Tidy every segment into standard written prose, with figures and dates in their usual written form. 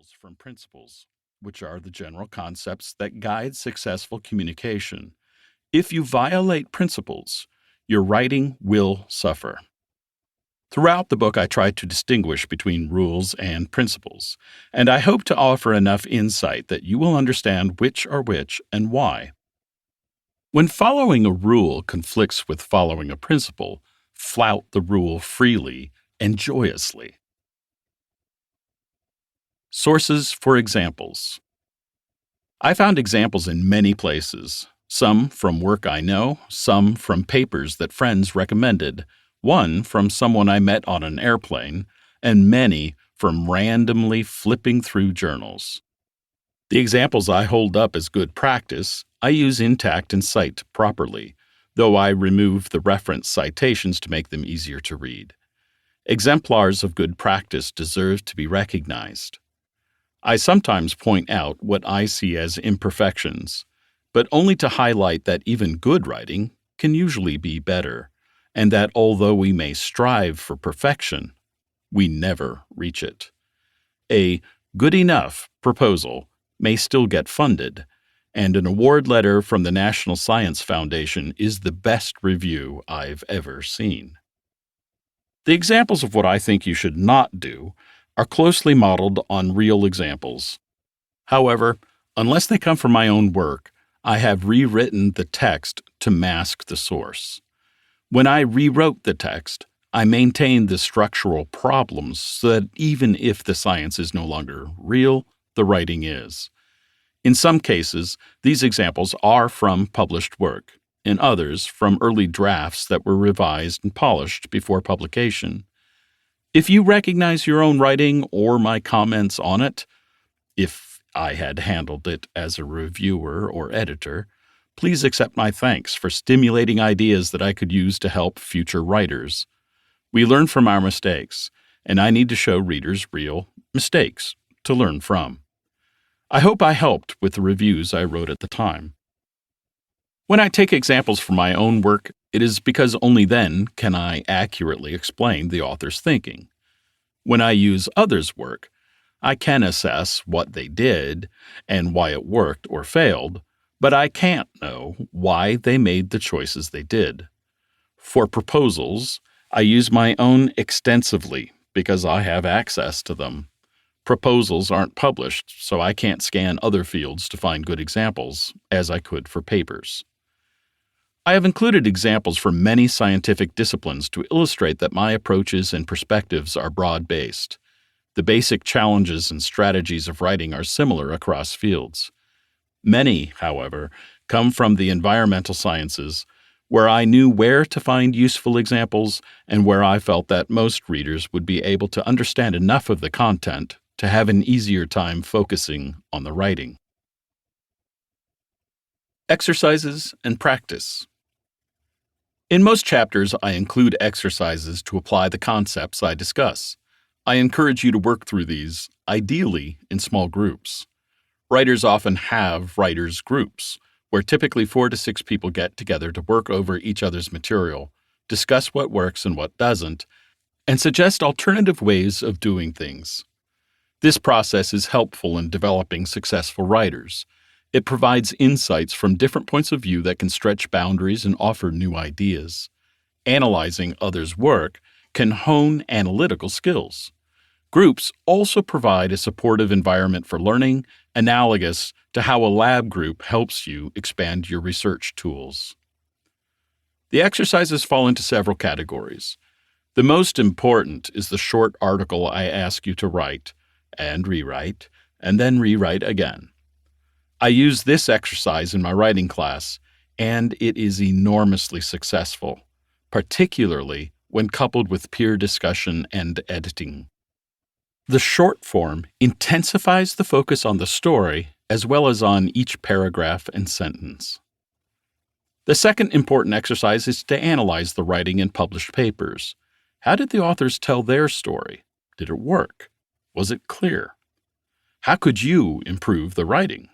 rules from principles, which are the general concepts that guide successful communication. If you violate principles, your writing will suffer. Throughout the book, I try to distinguish between rules and principles, and I hope to offer enough insight that you will understand which are which and why. When following a rule conflicts with following a principle, flout the rule freely and joyously. Sources for examples. I found examples in many places, some from work I know, some from papers that friends recommended, one from someone I met on an airplane, and many from randomly flipping through journals. The examples I hold up as good practice, I use intact and cite properly, though I remove the reference citations to make them easier to read. Exemplars of good practice deserve to be recognized. I sometimes point out what I see as imperfections, but only to highlight that even good writing can usually be better, and that although we may strive for perfection, we never reach it. A good enough proposal may still get funded, and an award letter from the National Science Foundation is the best review I've ever seen. The examples of what I think you should not do are closely modeled on real examples. However, unless they come from my own work, I have rewritten the text to mask the source. When I rewrote the text, I maintained the structural problems so that even if the science is no longer real, the writing is. In some cases, these examples are from published work, in others from early drafts that were revised and polished before publication. If you recognize your own writing or my comments on it, if I had handled it as a reviewer or editor, please accept my thanks for stimulating ideas that I could use to help future writers. We learn from our mistakes, and I need to show readers real mistakes to learn from. I hope I helped with the reviews I wrote at the time. When I take examples from my own work, it is because only then can I accurately explain the author's thinking. When I use others' work, I can assess what they did and why it worked or failed, but I can't know why they made the choices they did. For proposals, I use my own extensively because I have access to them. Proposals aren't published, so I can't scan other fields to find good examples, as I could for papers. I have included examples from many scientific disciplines to illustrate that my approaches and perspectives are broad-based. The basic challenges and strategies of writing are similar across fields. Many, however, come from the environmental sciences, where I knew where to find useful examples and where I felt that most readers would be able to understand enough of the content to have an easier time focusing on the writing. Exercises and practice. In most chapters, I include exercises to apply the concepts I discuss. I encourage you to work through these, ideally in small groups. Writers often have writers' groups, where typically 4 to 6 people get together to work over each other's material, discuss what works and what doesn't, and suggest alternative ways of doing things. This process is helpful in developing successful writers. It provides insights from different points of view that can stretch boundaries and offer new ideas. Analyzing others' work can hone analytical skills. Groups also provide a supportive environment for learning, analogous to how a lab group helps you expand your research tools. The exercises fall into several categories. The most important is the short article I ask you to write, and rewrite, and then rewrite again. I use this exercise in my writing class, and it is enormously successful, particularly when coupled with peer discussion and editing. The short form intensifies the focus on the story as well as on each paragraph and sentence. The second important exercise is to analyze the writing in published papers. How did the authors tell their story? Did it work? Was it clear? How could you improve the writing?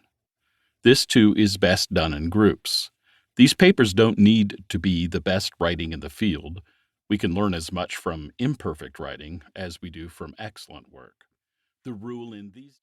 This, too, is best done in groups. These papers don't need to be the best writing in the field. We can learn as much from imperfect writing as we do from excellent work. The rule in these